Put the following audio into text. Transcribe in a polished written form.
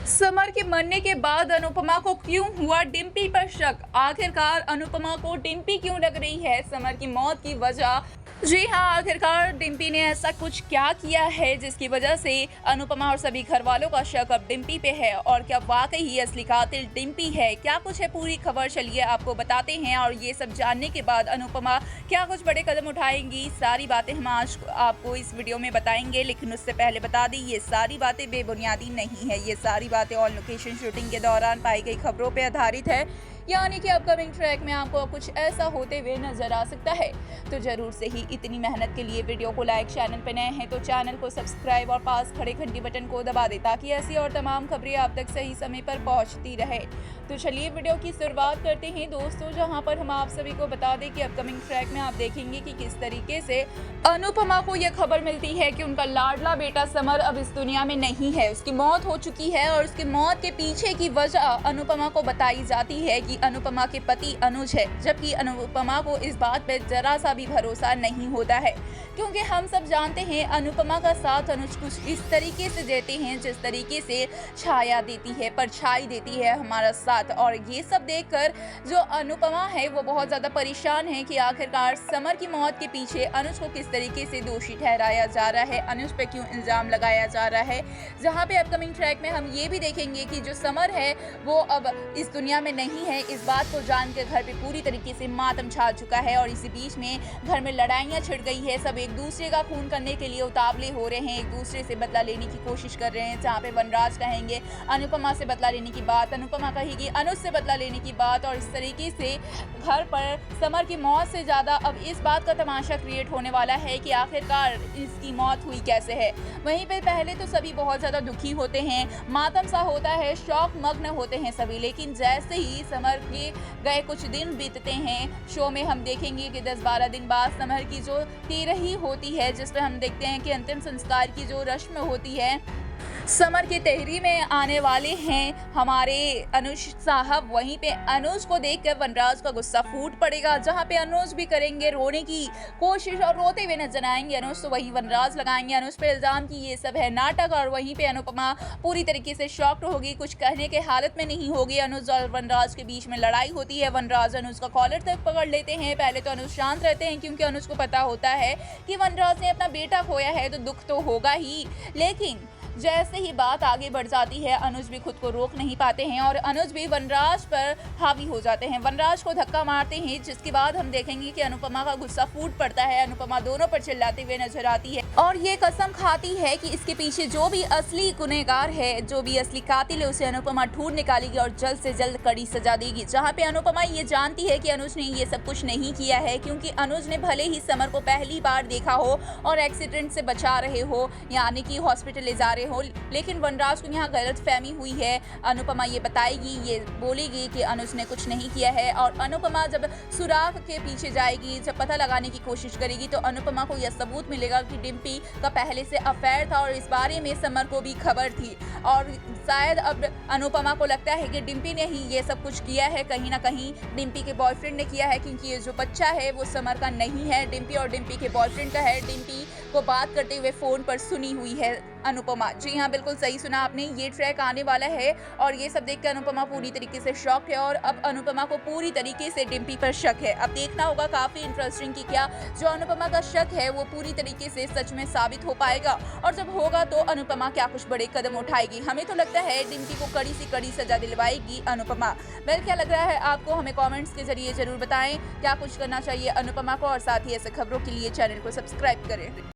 Summer के मरने के बाद अनुपमा को क्यों हुआ डिम्पी पर शक? आखिरकार अनुपमा को डिम्पी क्यों लग रही है समर की मौत की वजह? जी हाँ, आखिरकार डिम्पी ने ऐसा कुछ क्या किया है जिसकी वजह से अनुपमा और सभी घर वालों का शक अब डिम्पी पे है, और क्या वाकई ही असली कातिल डिम्पी है? क्या कुछ है पूरी खबर, चलिए आपको बताते हैं। और ये सब जानने के बाद अनुपमा क्या कुछ बड़े कदम उठाएंगी, सारी बातें हम आज आपको इस वीडियो में बताएंगे। लेकिन उससे पहले बता दें, ये सारी बातें बेबुनियादी नहीं है, ये सारी बातें ऑन लोकेशन शूटिंग के दौरान पाई गई खबरों पर आधारित है। यानी कि अपकमिंग ट्रैक में आपको कुछ ऐसा होते हुए नजर आ सकता है। तो जरूर से ही इतनी मेहनत के लिए वीडियो को लाइक, चैनल पर नए हैं तो चैनल को सब्सक्राइब और पास खड़े घंटी बटन को दबा दे ताकि ऐसी और तमाम खबरें आप तक सही समय पर पहुंचती रहे। तो चलिए वीडियो की शुरुआत करते हैं दोस्तों, जहां पर हम आप सभी को बता दें कि अपकमिंग ट्रैक में आप देखेंगे कि किस तरीके से अनुपमा को यह खबर मिलती है कि उनका लाडला बेटा समर अब इस दुनिया में नहीं है, उसकी मौत हो चुकी है। और उसकी मौत के पीछे की वजह अनुपमा को बताई जाती है कि अनुपमा के पति अनुज है, जबकि अनुपमा को इस बात पर जरा सा भी भरोसा नहीं होता है, क्योंकि हम सब जानते हैं अनुपमा का साथ अनुज कुछ इस तरीके से देते हैं जिस तरीके से छाया देती है, परछाई देती है हमारा साथ। और ये सब देखकर जो अनुपमा है वो बहुत ज्यादा परेशान है कि आखिरकार समर की मौत के पीछे अनुज को किस तरीके से दोषी ठहराया जा रहा है, अनुज पे क्यों इल्जाम लगाया जा रहा है। जहाँ पे अपकमिंग ट्रैक में हम ये भी देखेंगे कि जो समर है वो अब इस दुनिया में नहीं है, इस बात को जानकर घर पे पूरी तरीके से मातम छा चुका है। और इसी बीच में घर में लड़ाइयां छिड़ गई है, सब एक दूसरे का खून करने के लिए उतावले हो रहे हैं, एक दूसरे से बदला लेने की कोशिश कर रहे हैं। जहाँ पे वनराज कहेंगे अनुपमा से बदला लेने की बात, अनुपमा कहेगी अनुज से बदला लेने की बात। और इस तरीके से घर पर समर की मौत से ज्यादा अब इस बात का तमाशा क्रिएट होने वाला है कि आखिरकार इसकी मौत हुई कैसे है। वहीं पे पहले तो सभी बहुत ज्यादा दुखी होते हैं, मातम सा होता है, शौक मग्न होते हैं सभी। लेकिन जैसे ही समर के गए कुछ दिन बीतते हैं, शो में हम देखेंगे कि 10-12 दिन बाद समर की जो तेरही होती है, जिस पर हम देखते हैं कि अंतिम संस्कार की जो रस्म होती है, समर की तेहरी में आने वाले हैं हमारे अनुज साहब। वहीं पे अनुज को देखकर वनराज का गुस्सा फूट पड़ेगा, जहां पे अनुज भी करेंगे रोने की कोशिश और रोते हुए नजर आएंगे अनुज, तो वही वनराज लगाएंगे अनुज पे इल्जाम कि ये सब है नाटक। और वहीं पे अनुपमा पूरी तरीके से शॉक्ड होगी, कुछ कहने के हालत में नहीं होगी। अनुज और वनराज के बीच में लड़ाई होती है, वनराज अनुज का कॉलर तक पकड़ लेते हैं। पहले तो अनुज शांत रहते हैं क्योंकि अनुज को पता होता है कि वनराज ने अपना बेटा खोया है तो दुख तो होगा ही। लेकिन जैसे ही बात आगे बढ़ जाती है, अनुज भी खुद को रोक नहीं पाते हैं और अनुज भी वनराज पर हावी हो जाते हैं, वनराज को धक्का मारते हैं, जिसके बाद हम देखेंगे कि अनुपमा का गुस्सा फूट पड़ता है। अनुपमा दोनों पर चिल्लाते हुए नजर आती है और ये कसम खाती है कि इसके पीछे जो भी असली गुनहगार है, जो भी असली कातिल है, उसे अनुपमा ढूंढ निकालेगी और जल्द से जल्द कड़ी सजा देगी। जहाँ पे अनुपमा ये जानती है कि अनुज ने ये सब कुछ नहीं किया है, क्योंकि अनुज ने भले ही समर को पहली बार देखा हो और एक्सीडेंट से बचा रहे हो, यानी कि हॉस्पिटल ले जा रहे हो, लेकिन वनराज को यहाँ गलतफहमी हुई है। अनुपमा ये बताएगी, ये बोलेगी कि अनुज ने कुछ नहीं किया है। और अनुपमा जब सुराग के पीछे जाएगी, जब पता लगाने की कोशिश करेगी, तो अनुपमा को यह सबूत मिलेगा कि डिम्पी का पहले से अफेयर था और इस बारे में समर को भी खबर थी। और शायद अब अनुपमा को लगता है कि डिम्पी ने ही ये सब कुछ किया है, कहीं ना कहीं डिम्पी के बॉयफ्रेंड ने किया है, क्योंकि ये जो बच्चा है वो समर का नहीं है, डिम्पी और डिम्पी के बॉयफ्रेंड का है। डिम्पी को बात करते हुए फोन पर सुनी हुई है अनुपमा। जी हाँ, बिल्कुल सही सुना आपने, ये ट्रैक आने वाला है और ये सब देखकर अनुपमा पूरी तरीके से शॉक है और अब अनुपमा को पूरी तरीके से डिम्पी पर शक है। अब देखना होगा काफी इंटरेस्टिंग कि क्या जो अनुपमा का शक है वो पूरी तरीके से सच में साबित हो पाएगा, और जब होगा तो अनुपमा क्या कुछ बड़े कदम उठाएगी। हमें तो लगता है डिम्पी को कड़ी से कड़ी सजा दिलवाएगी अनुपमा। वेल, क्या लग रहा है आपको, हमें कॉमेंट्स के जरिए जरूर बताएं क्या कुछ करना चाहिए अनुपमा को, और साथ ही ऐसे खबरों के लिए चैनल को सब्सक्राइब करें।